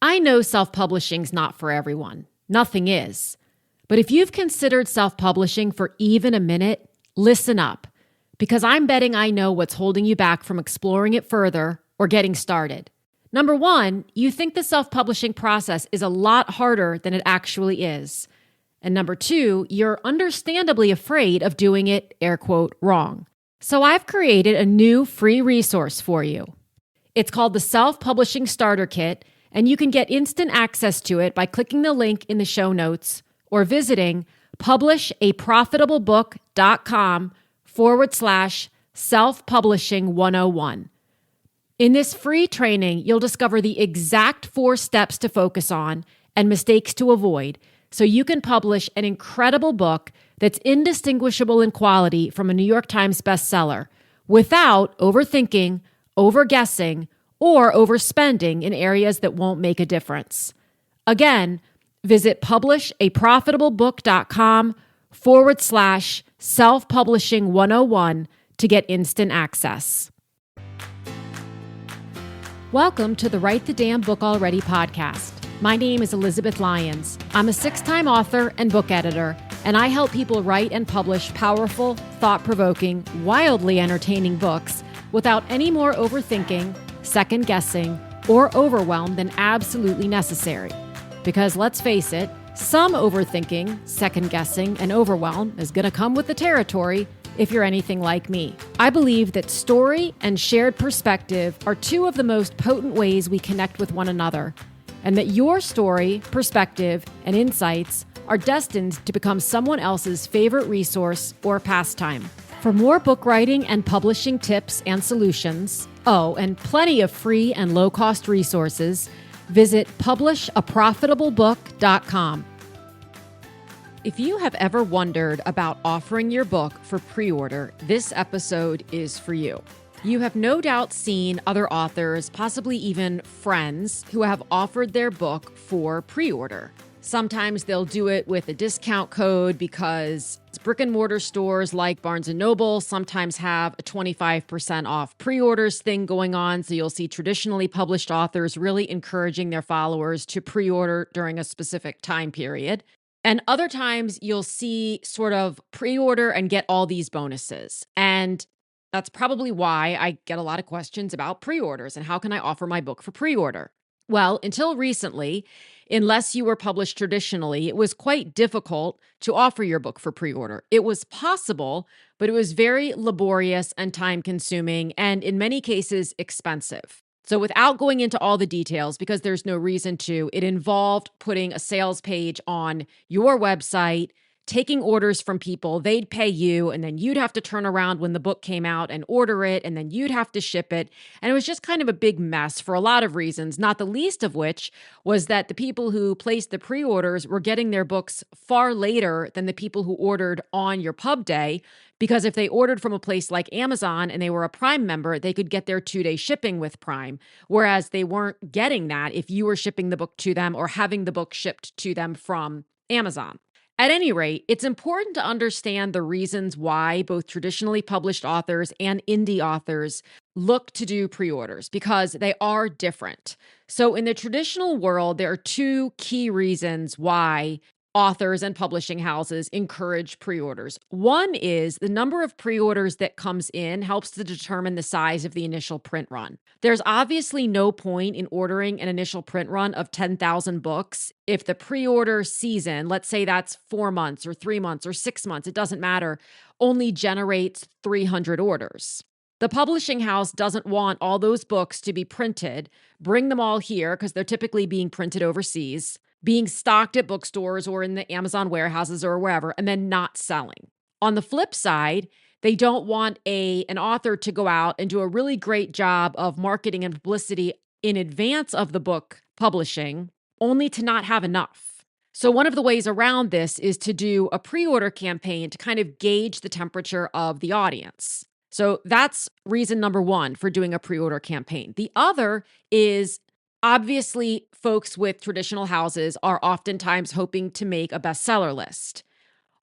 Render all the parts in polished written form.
I know self-publishing's not for everyone. Nothing is. But if you've considered self-publishing for even a minute, listen up, because I'm betting I know what's holding you back from exploring it further or getting started. Number one, you think the self-publishing process is a lot harder than it actually is. And number two, you're understandably afraid of doing it, air quote, wrong. So I've created a new free resource for you. It's called the Self-Publishing Starter Kit, and you can get instant access to it by clicking the link in the show notes or visiting publishaprofitablebook.com/self-publishing 101. In this free training, you'll discover the exact 4 steps to focus on and mistakes to avoid so you can publish an incredible book that's indistinguishable in quality from a New York Times bestseller without overthinking, overguessing, or overspending in areas that won't make a difference. Again, visit publishaprofitablebook.com/self-publishing 101 to get instant access. Welcome to the Write the Damn Book Already podcast. My name is Elizabeth Lyons. I'm a 6-time author and book editor, and I help people write and publish powerful, thought-provoking, wildly entertaining books without any more overthinking, second-guessing, or overwhelm than absolutely necessary. Because let's face it, some overthinking, second-guessing, and overwhelm is going to come with the territory if you're anything like me. I believe that story and shared perspective are 2 of the most potent ways we connect with one another, and that your story, perspective, and insights are destined to become someone else's favorite resource or pastime. For more book writing and publishing tips and solutions, and plenty of free and low-cost resources, visit publishaprofitablebook.com. If you have ever wondered about offering your book for pre-order, this episode is for you. You have no doubt seen other authors, possibly even friends, who have offered their book for pre-order. Sometimes they'll do it with a discount code because brick and mortar stores like Barnes & Noble sometimes have a 25% off pre-orders thing going on. So you'll see traditionally published authors really encouraging their followers to pre-order during a specific time period. And other times you'll see sort of pre-order and get all these bonuses. And that's probably why I get a lot of questions about pre-orders and how can I offer my book for pre-order? Well, until recently, unless you were published traditionally, it was quite difficult to offer your book for pre-order. It was possible, but it was very laborious and time-consuming, and in many cases, expensive. So without going into all the details, because there's no reason to, it involved putting a sales page on your website, taking orders from people, they'd pay you, and then you'd have to turn around when the book came out and order it, and then you'd have to ship it. And it was just kind of a big mess for a lot of reasons, not the least of which was that the people who placed the pre-orders were getting their books far later than the people who ordered on your pub day, because if they ordered from a place like Amazon and they were a Prime member, they could get their 2-day shipping with Prime, whereas they weren't getting that if you were shipping the book to them or having the book shipped to them from Amazon. At any rate, it's important to understand the reasons why both traditionally published authors and indie authors look to do pre-orders, because they are different. So in the traditional world, there are 2 key reasons why authors and publishing houses encourage pre-orders. One is the number of pre-orders that comes in helps to determine the size of the initial print run. There's obviously no point in ordering an initial print run of 10,000 books if the pre-order season, let's say that's 4 months or 3 months or 6 months, it doesn't matter, only generates 300 orders. The publishing house doesn't want all those books to be printed, bring them all here because they're typically being printed overseas, being stocked at bookstores or in the Amazon warehouses or wherever, and then not selling. On the flip side, they don't want an author to go out and do a really great job of marketing and publicity in advance of the book publishing, only to not have enough. So one of the ways around this is to do a pre-order campaign to kind of gauge the temperature of the audience. So that's reason number 1 for doing a pre-order campaign. The other is obviously, folks with traditional houses are oftentimes hoping to make a bestseller list.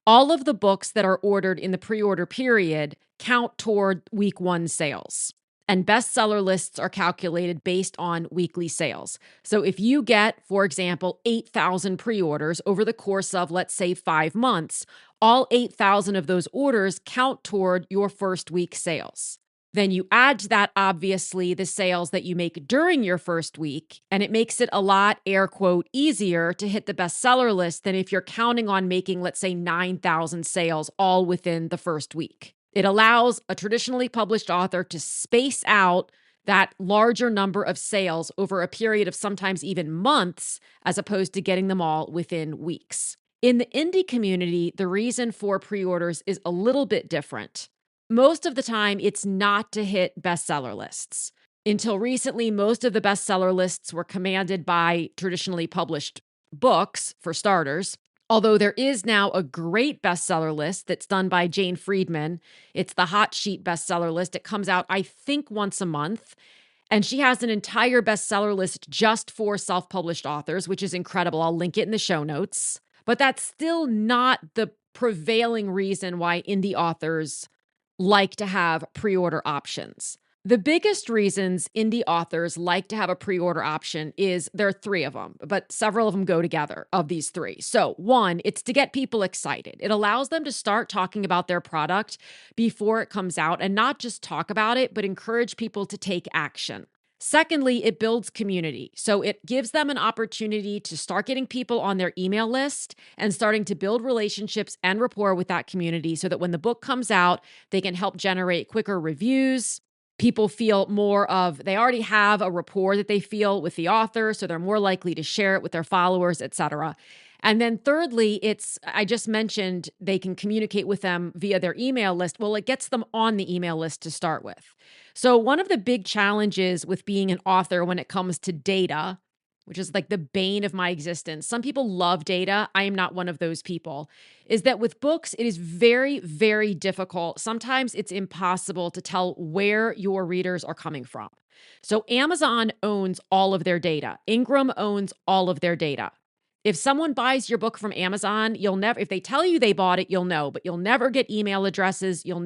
All of the books that are ordered in the pre-order period count toward week 1 sales. And bestseller lists are calculated based on weekly sales. So if you get, for example, 8,000 pre-orders over the course of, let's say, 5 months, all 8,000 of those orders count toward your first week sales. Then you add to that, obviously, the sales that you make during your first week, and it makes it a lot, air quote, easier to hit the bestseller list than if you're counting on making, let's say, 9,000 sales all within the first week. It allows a traditionally published author to space out that larger number of sales over a period of sometimes even months, as opposed to getting them all within weeks. In the indie community, the reason for pre-orders is a little bit different. Most of the time, it's not to hit bestseller lists. Until recently, most of the bestseller lists were commanded by traditionally published books, for starters. Although there is now a great bestseller list that's done by Jane Friedman. It's the Hot Sheet bestseller list. It comes out, I think, once a month. And she has an entire bestseller list just for self-published authors, which is incredible. I'll link it in the show notes. But that's still not the prevailing reason why indie authors like to have pre-order options. The biggest reasons indie authors like to have a pre-order option is there are 3 of them, but several of them go together of these 3. So 1, it's to get people excited. It allows them to start talking about their product before it comes out and not just talk about it, but encourage people to take action. Secondly, it builds community. So it gives them an opportunity to start getting people on their email list and starting to build relationships and rapport with that community so that when the book comes out, they can help generate quicker reviews. People feel they already have a rapport that they feel with the author, so they're more likely to share it with their followers, etc. And then thirdly, I just mentioned they can communicate with them via their email list. Well, it gets them on the email list to start with. So one of the big challenges with being an author when it comes to data, which is like the bane of my existence. Some people love data. I am not one of those people. Is that with books, it is very, very difficult. Sometimes it's impossible to tell where your readers are coming from. So Amazon owns all of their data. Ingram owns all of their data. If someone buys your book from Amazon, if they tell you they bought it, you'll know, but you'll never get email addresses. You'll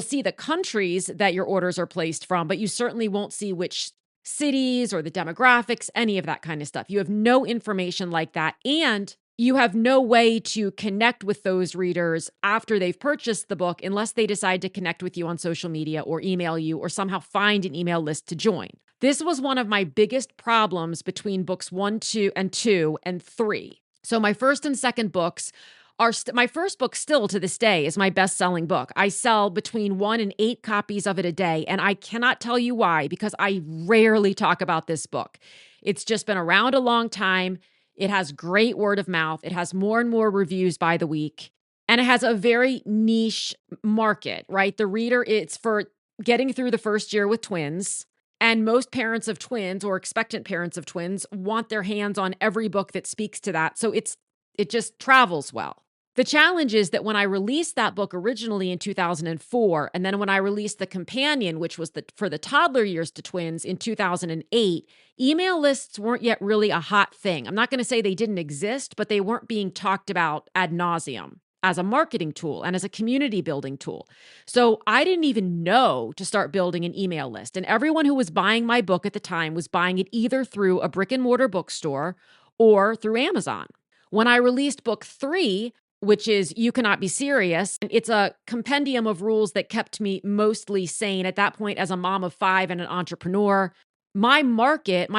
see the countries that your orders are placed from, but you certainly won't see which cities or the demographics, any of that kind of stuff. You have no information like that. And you have no way to connect with those readers after they've purchased the book unless they decide to connect with you on social media or email you or somehow find an email list to join. This was one of my biggest problems between books 1, 2, and 3. So my first and second books my first book still to this day is my best-selling book. I sell between 1 and 8 copies of it a day, and I cannot tell you why because I rarely talk about this book. It's just been around a long time. It has great word of mouth. It has more and more reviews by the week, and it has a very niche market, right? The reader, it's for getting through the first year with twins, and most parents of twins or expectant parents of twins want their hands on every book that speaks to that, so it just travels well. The challenge is that when I released that book originally in 2004, and then when I released the companion, which was for the toddler years to twins in 2008, email lists weren't yet really a hot thing. I'm not going to say they didn't exist, but they weren't being talked about ad nauseum as a marketing tool and as a community building tool. So I didn't even know to start building an email list. And everyone who was buying my book at the time was buying it either through a brick and mortar bookstore or through Amazon. When I released book 3, which is You Cannot Be Serious, and it's a compendium of rules that kept me mostly sane at that point as a mom of 5 and an entrepreneur, my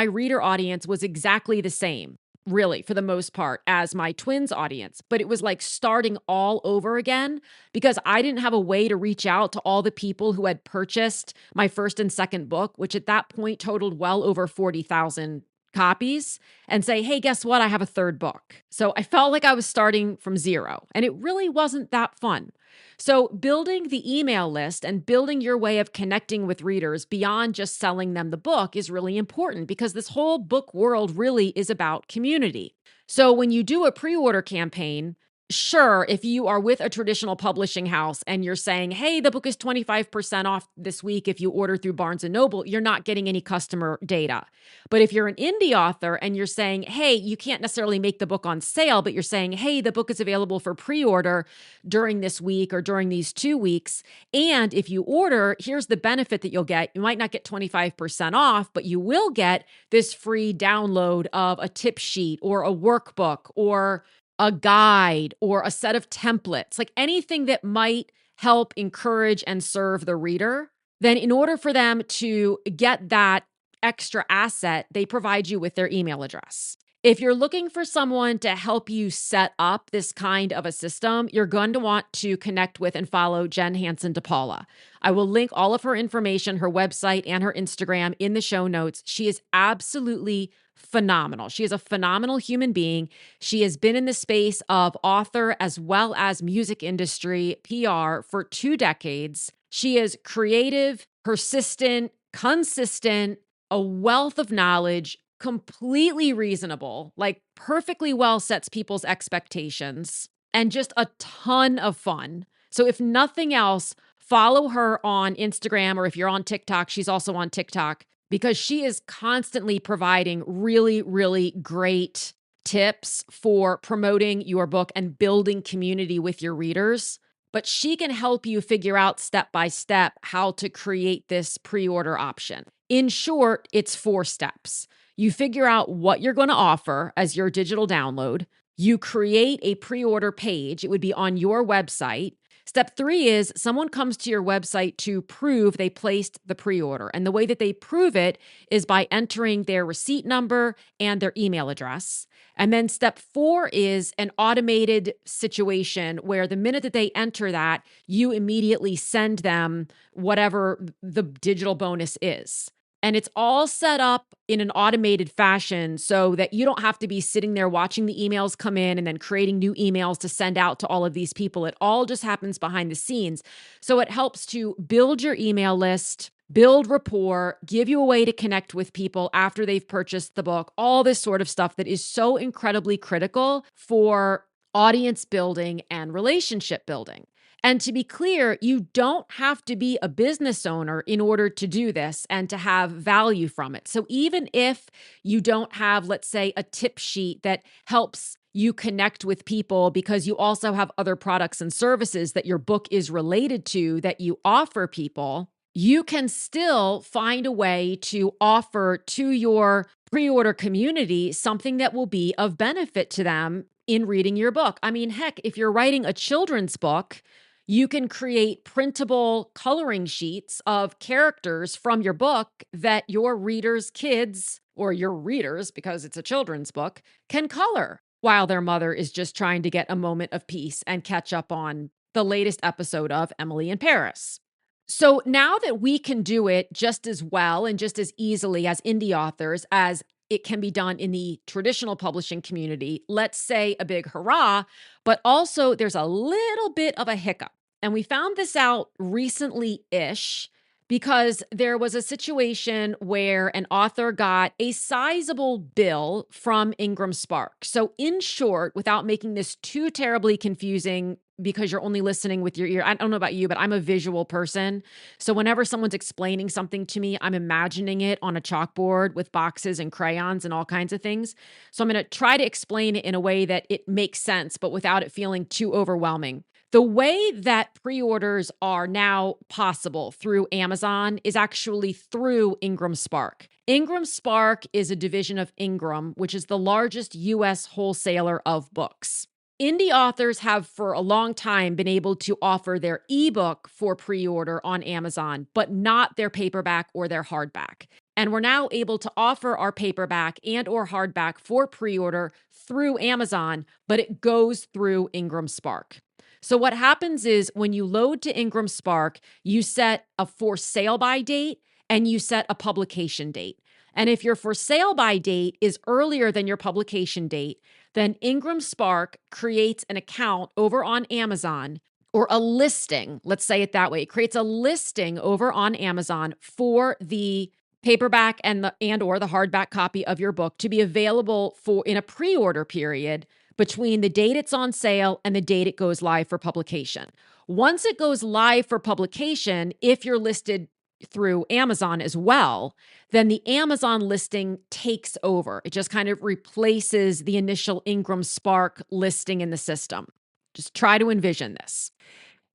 reader audience was exactly the same, really, for the most part, as my twins audience. But it was like starting all over again because I didn't have a way to reach out to all the people who had purchased my first and second book, which at that point totaled well over 40,000 copies, and say, hey, guess what? I have a third book. So I felt like I was starting from zero, and it really wasn't that fun. So building the email list and building your way of connecting with readers beyond just selling them the book is really important because this whole book world really is about community. So when you do a pre-order campaign, Sure, if you are with a traditional publishing house and you're saying, hey, the book is 25% off this week if you order through Barnes and Noble, you're not getting any customer data. But if you're an indie author and you're saying, hey, you can't necessarily make the book on sale, but you're saying, hey, the book is available for pre-order during this week or during these 2 weeks. And if you order, here's the benefit that you'll get. You might not get 25% off, but you will get this free download of a tip sheet or a workbook or a guide or a set of templates, like anything that might help encourage and serve the reader, then in order for them to get that extra asset, they provide you with their email address. If you're looking for someone to help you set up this kind of a system, you're going to want to connect with and follow Jen Hansen DePaula. I will link all of her information, her website, and her Instagram in the show notes. She is absolutely phenomenal. She is a phenomenal human being. She has been in the space of author as well as music industry PR for 2 decades. She is creative, persistent, consistent, a wealth of knowledge, completely reasonable, like perfectly well sets people's expectations, and just a ton of fun. So if nothing else, follow her on Instagram, or if you're on TikTok, she's also on TikTok, because she is constantly providing really, really great tips for promoting your book and building community with your readers. But she can help you figure out step by step how to create this pre-order option. In short, it's 4 steps. You figure out what you're going to offer as your digital download. You create a pre-order page. It would be on your website. Step 3 is someone comes to your website to prove they placed the pre-order. And the way that they prove it is by entering their receipt number and their email address. And then step 4 is an automated situation where the minute that they enter that, you immediately send them whatever the digital bonus is. And it's all set up in an automated fashion so that you don't have to be sitting there watching the emails come in and then creating new emails to send out to all of these people. It all just happens behind the scenes. So it helps to build your email list, build rapport, give you a way to connect with people after they've purchased the book, all this sort of stuff that is so incredibly critical for audience building and relationship building. And to be clear, you don't have to be a business owner in order to do this and to have value from it. So even if you don't have, let's say, a tip sheet that helps you connect with people because you also have other products and services that your book is related to that you offer people, you can still find a way to offer to your pre-order community something that will be of benefit to them in reading your book. I mean, heck, if you're writing a children's book, you can create printable coloring sheets of characters from your book that your readers' kids, or your readers, because it's a children's book, can color while their mother is just trying to get a moment of peace and catch up on the latest episode of Emily in Paris. So now that we can do it just as well and just as easily as indie authors as it can be done in the traditional publishing community, let's say a big hurrah, but also there's a little bit of a hiccup. And we found this out recently-ish because there was a situation where an author got a sizable bill from Ingram Spark. So in short, without making this too terribly confusing, because you're only listening with your ear. I don't know about you, but I'm a visual person. So whenever someone's explaining something to me, I'm imagining it on a chalkboard with boxes and crayons and all kinds of things. So I'm going to try to explain it in a way that it makes sense, but without it feeling too overwhelming. The way that pre-orders are now possible through Amazon is actually through Ingram Spark. Ingram Spark is a division of Ingram, which is the largest U.S. wholesaler of books. Indie authors have for a long time been able to offer their ebook for pre-order on Amazon, but not their paperback or their hardback. And we're now able to offer our paperback and or hardback for pre-order through Amazon, but it goes through Ingram Spark. So what happens is when you load to Ingram Spark, you set a for sale by date and you set a publication date. And if your for sale by date is earlier than your publication date, then Ingram Spark creates an account over on Amazon, or a listing, let's say it that way. It creates a listing over on Amazon for the paperback and or the hardback copy of your book to be available for in a pre-order period between the date it's on sale and the date it goes live for publication. Once it goes live for publication, if you're listed through Amazon as well, then the Amazon listing takes over. It just kind of replaces the initial Ingram Spark listing in the system. Just try to envision this.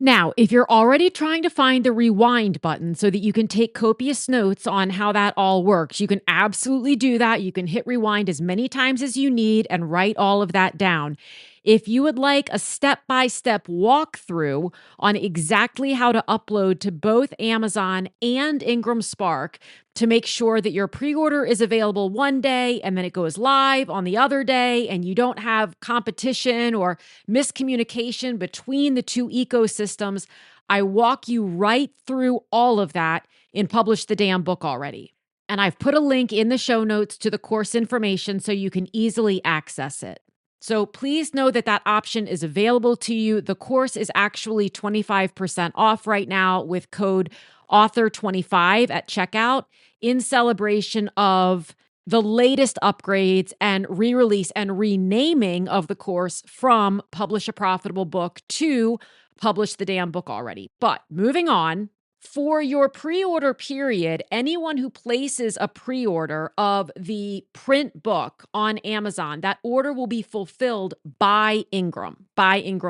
Now, if you're already trying to find the rewind button so that you can take copious notes on how that all works, you can absolutely do that. You can hit rewind as many times as you need and write all of that down. If you would like a step-by-step walkthrough on exactly how to upload to both Amazon and Ingram Spark to make sure that your pre-order is available one day and then it goes live on the other day and you don't have competition or miscommunication between the two ecosystems, I walk you right through all of that in Publish the Damn Book already. And I've put a link in the show notes to the course information so you can easily access it. So please know that that option is available to you. The course is actually 25% off right now with code author25 at checkout in celebration of the latest upgrades and re-release and renaming of the course from Publish a Profitable Book to Publish the Damn Book already. But moving on, for your pre-order period, anyone who places a pre-order of the print book on Amazon, that order will be fulfilled by Ingram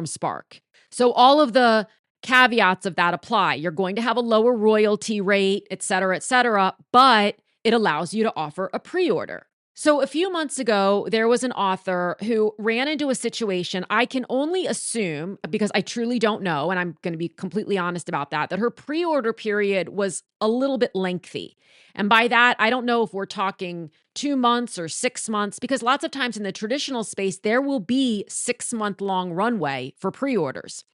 Spark. So all of the caveats of that apply. You're going to have a lower royalty rate, et cetera, but it allows you to offer a pre-order. So a few months ago, there was an author who ran into a situation. I can only assume, because I truly don't know, and I'm going to be completely honest about that her pre-order period was a little bit lengthy. And by that, I don't know if we're talking 2 months or 6 months, because lots of times in the traditional space, there will be 6-month-long runway for pre-orders.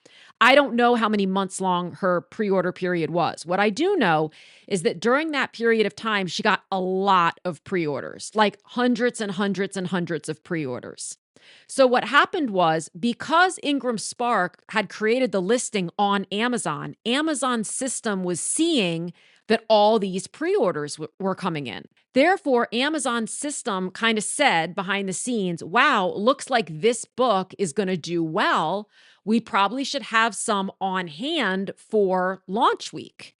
I don't know how many months long her pre-order period was. What I do know is that during that period of time, she got a lot of pre-orders, like hundreds and hundreds and hundreds of pre-orders. So what happened was, because Ingram Spark had created the listing on Amazon, Amazon's system was seeing that all these pre-orders were coming in. Therefore, Amazon's system kind of said behind the scenes, wow, looks like this book is going to do well. We probably should have some on hand for launch week.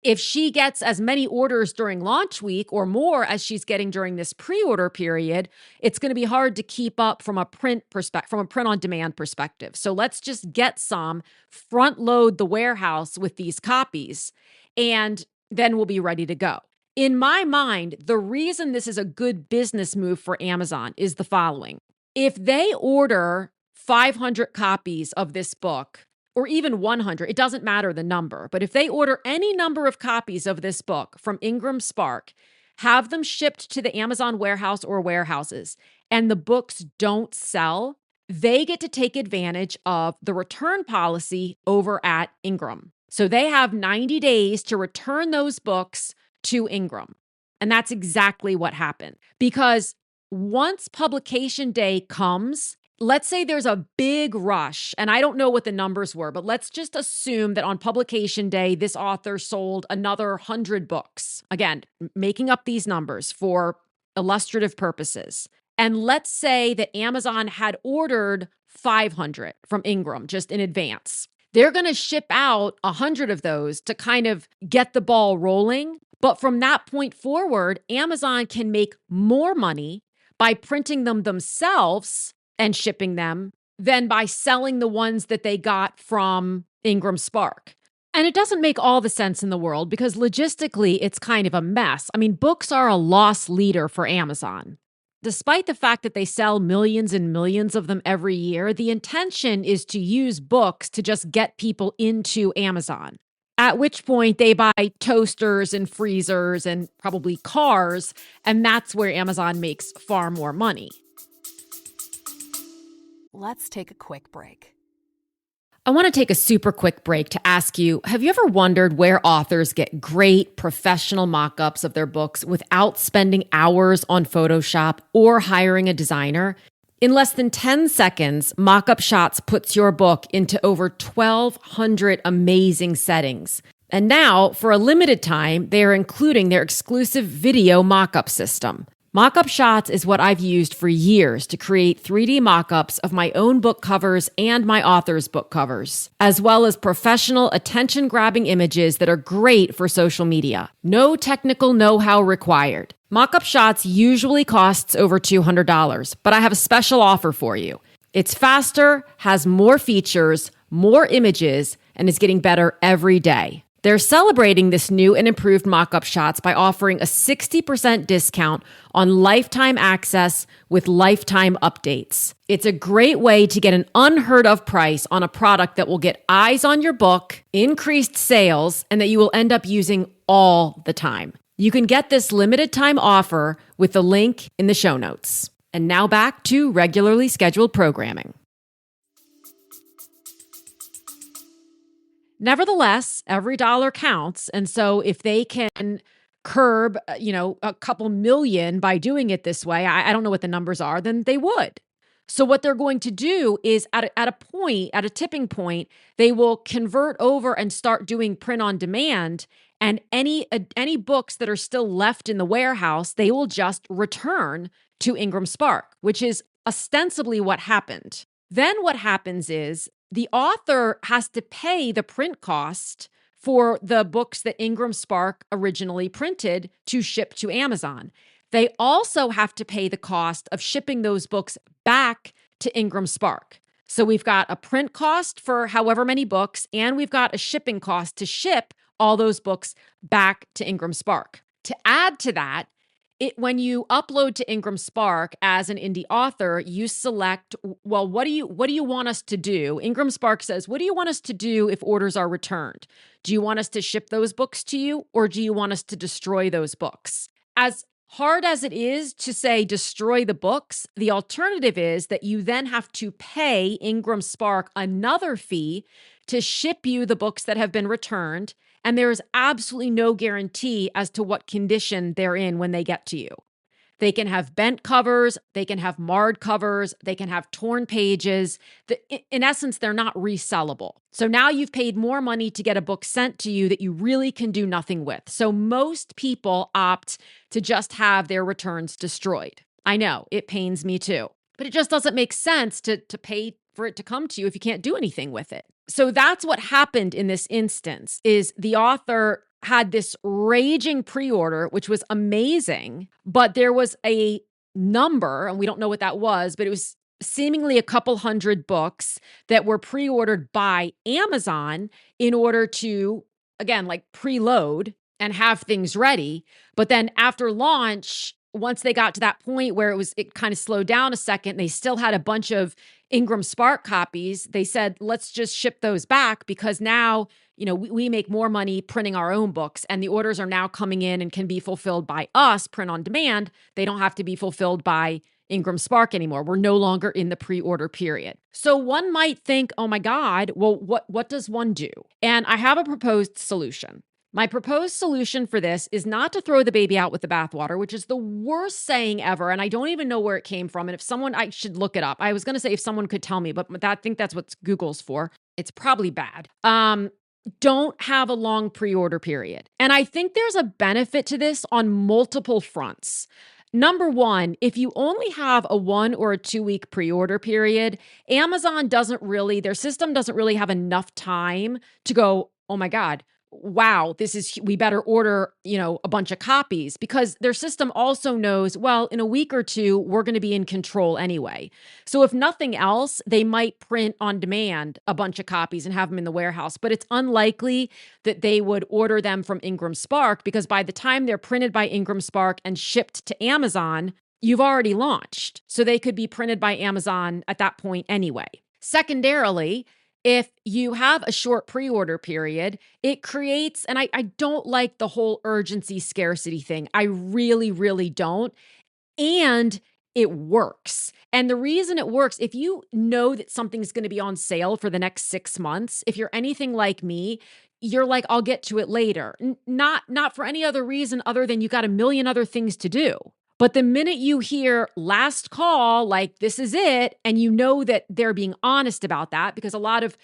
If she gets as many orders during launch week or more as she's getting during this pre-order period, it's going to be hard to keep up from a print on demand perspective. So let's just get some, front load the warehouse with these copies, and then we'll be ready to go. In my mind, the reason this is a good business move for Amazon is the following. If they order 500 copies of this book, or even 100, it doesn't matter the number, but if they order any number of copies of this book from Ingram Spark, have them shipped to the Amazon warehouse or warehouses, and the books don't sell, they get to take advantage of the return policy over at Ingram. So they have 90 days to return those books to Ingram. And that's exactly what happened. Because once publication day comes, let's say there's a big rush, and I don't know what the numbers were, but let's just assume that on publication day, this author sold another 100 books. Again, making up these numbers for illustrative purposes. And let's say that Amazon had ordered 500 from Ingram just in advance. They're going to ship out 100 of those to kind of get the ball rolling. But from that point forward, Amazon can make more money by printing them themselves and shipping them than by selling the ones that they got from Ingram Spark. And it doesn't make all the sense in the world because logistically, it's kind of a mess. I mean, books are a loss leader for Amazon. Despite the fact that they sell millions and millions of them every year, the intention is to use books to just get people into Amazon. At which point they buy toasters and freezers and probably cars, and that's where Amazon makes far more money. Let's take a quick break. I want to take a super quick break to ask you, have you ever wondered where authors get great professional mock-ups of their books without spending hours on Photoshop or hiring a designer? In less than 10 seconds, Mockup Shots puts your book into over 1,200 amazing settings. And now, for a limited time, they are including their exclusive video mockup system. Mockup Shots is what I've used for years to create 3D mockups of my own book covers and my author's book covers, as well as professional attention-grabbing images that are great for social media. No technical know-how required. Mockup Shots usually costs over $200, but I have a special offer for you. It's faster, has more features, more images, and is getting better every day. They're celebrating this new and improved Mockup Shots by offering a 60% discount on lifetime access with lifetime updates. It's a great way to get an unheard of price on a product that will get eyes on your book, increased sales, and that you will end up using all the time. You can get this limited time offer with the link in the show notes. And now back to regularly scheduled programming. Nevertheless, every dollar counts. And so if they can curb, a couple million by doing it this way, I don't know what the numbers are, then they would. So what they're going to do is at a tipping point, they will convert over and start doing print on demand. And any books that are still left in the warehouse, they will just return to Ingram Spark, which is ostensibly what happened. Then what happens is the author has to pay the print cost for the books that Ingram Spark originally printed to ship to Amazon. They also have to pay the cost of shipping those books back to Ingram Spark. So we've got a print cost for however many books, and we've got a shipping cost to ship all those books back to Ingram Spark. To add to that, when you upload to Ingram Spark as an indie author, you select, well, what do you want us to do? Ingram Spark says, what do you want us to do if orders are returned? Do you want us to ship those books to you, or do you want us to destroy those books? As hard as it is to say destroy the books, the alternative is that you then have to pay Ingram Spark another fee to ship you the books that have been returned. And there is absolutely no guarantee as to what condition they're in when they get to you. They can have bent covers, they can have marred covers, they can have torn pages. In essence, they're not resellable. So now you've paid more money to get a book sent to you that you really can do nothing with. So most people opt to just have their returns destroyed. I know, it pains me too. But it just doesn't make sense to pay for it to come to you if you can't do anything with it. So that's what happened in this instance, is the author had this raging pre-order, which was amazing, but there was a number, and we don't know what that was, but it was seemingly a couple hundred books that were pre-ordered by Amazon in order to, again, like preload and have things ready. But then after launch, once they got to that point where it kind of slowed down a second, they still had a bunch of Ingram Spark copies. They said, let's just ship those back because now, we make more money printing our own books, and the orders are now coming in and can be fulfilled by us, print on demand. They don't have to be fulfilled by Ingram Spark anymore. We're no longer in the pre-order period. So one might think, oh my God, well, what does one do? And I have a proposed solution. My proposed solution for this is not to throw the baby out with the bathwater, which is the worst saying ever. And I don't even know where it came from. And if someone, I should look it up. I was going to say if someone could tell me, but I think that's what Google's for. It's probably bad. Don't have a long pre-order period. And I think there's a benefit to this on multiple fronts. Number one, if you only have a 1 or a 2 week pre-order period, Amazon their system doesn't really have enough time to go, oh my God, wow, we better order, a bunch of copies, because their system also knows, well, in a week or two, we're going to be in control anyway. So if nothing else, they might print on demand a bunch of copies and have them in the warehouse, but it's unlikely that they would order them from Ingram Spark, because by the time they're printed by Ingram Spark and shipped to Amazon, you've already launched. So they could be printed by Amazon at that point anyway. Secondarily, if you have a short pre-order period, it creates, and I don't like the whole urgency scarcity thing. I really, really don't. And it works. And the reason it works, if you know that something's going to be on sale for the next 6 months, if you're anything like me, you're like, I'll get to it later. Not for any other reason other than you got a million other things to do. But the minute you hear last call, like this is it, and you know that they're being honest about that, because a lot of,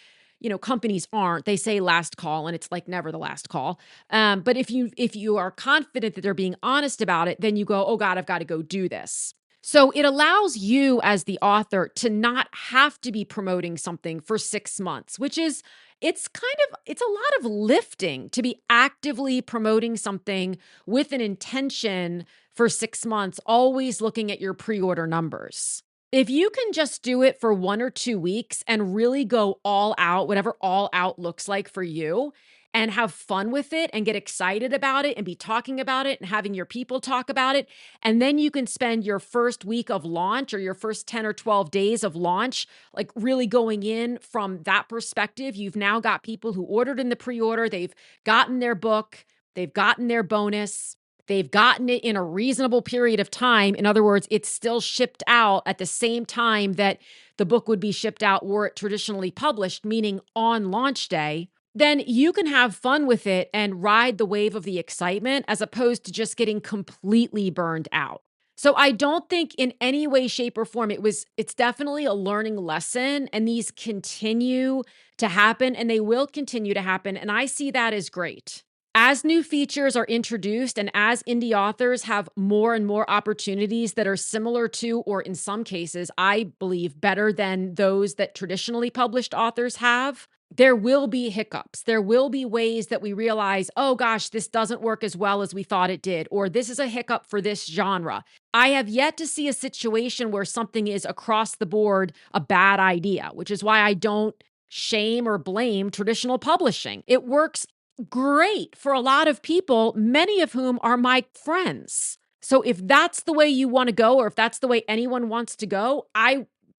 companies aren't. They say last call, and it's like never the last call. But if you are confident that they're being honest about it, then you go, oh God, I've got to go do this. So it allows you as the author to not have to be promoting something for 6 months, which is, it's a lot of lifting to be actively promoting something with an intention for 6 months, always looking at your pre-order numbers. If you can just do it for 1 or 2 weeks and really go all out, whatever all out looks like for you, and have fun with it and get excited about it and be talking about it and having your people talk about it. And then you can spend your first week of launch or your first 10 or 12 days of launch, like really going in from that perspective. You've now got people who ordered in the pre-order. They've gotten their book. They've gotten their bonus. They've gotten it in a reasonable period of time. In other words, it's still shipped out at the same time that the book would be shipped out were it traditionally published, meaning on launch day. Then you can have fun with it and ride the wave of the excitement as opposed to just getting completely burned out. So I don't think in any way, shape, or form, it's definitely a learning lesson, and these continue to happen and they will continue to happen. And I see that as great. As new features are introduced and as indie authors have more and more opportunities that are similar to, or in some cases, I believe better than those that traditionally published authors have, there will be hiccups. There will be ways that we realize, oh gosh, this doesn't work as well as we thought it did, or this is a hiccup for this genre. I have yet to see a situation where something is across the board a bad idea, which is why I don't shame or blame traditional publishing. It works great for a lot of people, many of whom are my friends. So if that's the way you want to go, or if that's the way anyone wants to go,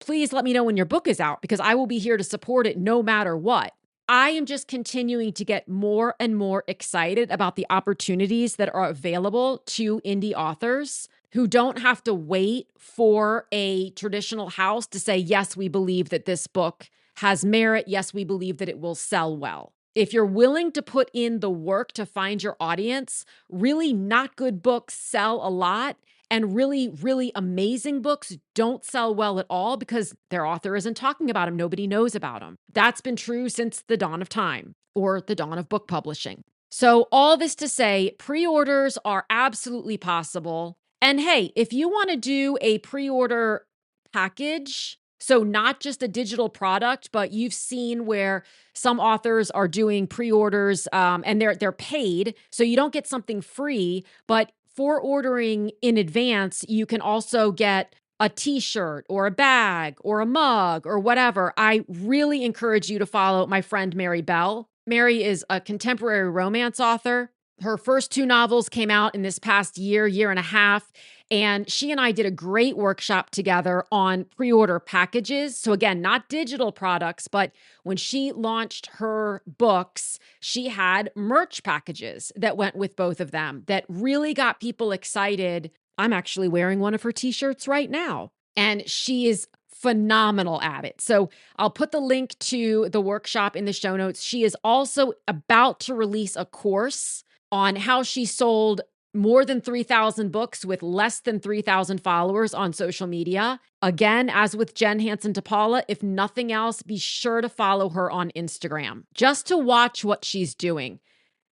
please let me know when your book is out, because I will be here to support it no matter what. I am just continuing to get more and more excited about the opportunities that are available to indie authors who don't have to wait for a traditional house to say, yes, we believe that this book has merit. Yes, we believe that it will sell well. If you're willing to put in the work to find your audience, really not good books sell a lot. And really, really amazing books don't sell well at all because their author isn't talking about them. Nobody knows about them. That's been true since the dawn of time, or the dawn of book publishing. So all this to say, pre-orders are absolutely possible. And hey, if you want to do a pre-order package, so not just a digital product, but you've seen where some authors are doing pre-orders and they're paid, so you don't get something free, but for ordering in advance, you can also get a t-shirt or a bag or a mug or whatever. I really encourage you to follow my friend Mary Bell. Mary is a contemporary romance author. Her first 2 novels came out in this past year and a half, and she and I did a great workshop together on pre-order packages. So again, not digital products, but when she launched her books, she had merch packages that went with both of them that really got people excited. I'm actually wearing one of her t-shirts right now, and she is phenomenal at it. So I'll put the link to the workshop in the show notes. She is also about to release a course on how she sold more than 3,000 books with less than 3,000 followers on social media. Again, as with Jen Hansen-Tapala, if nothing else, be sure to follow her on Instagram just to watch what she's doing.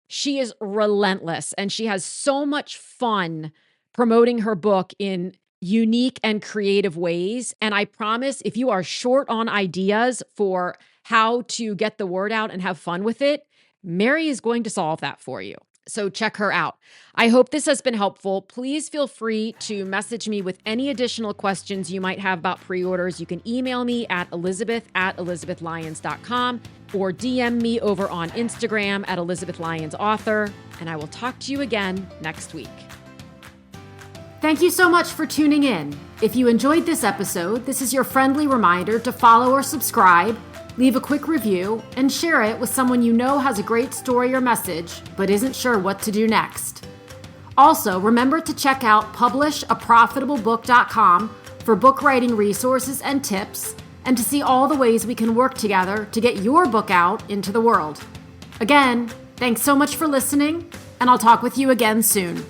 She is relentless, and she has so much fun promoting her book in unique and creative ways. And I promise, if you are short on ideas for how to get the word out and have fun with it, Mary is going to solve that for you. So check her out. I hope this has been helpful. Please feel free to message me with any additional questions you might have about pre-orders. You can email me at elizabeth@elizabethlyons.com or DM me over on Instagram at elizabethlyonsauthor. And I will talk to you again next week. Thank you so much for tuning in. If you enjoyed this episode, this is your friendly reminder to follow or subscribe, leave a quick review, and share it with someone you know has a great story or message, but isn't sure what to do next. Also, remember to check out publishaprofitablebook.com for book writing resources and tips, and to see all the ways we can work together to get your book out into the world. Again, thanks so much for listening, and I'll talk with you again soon.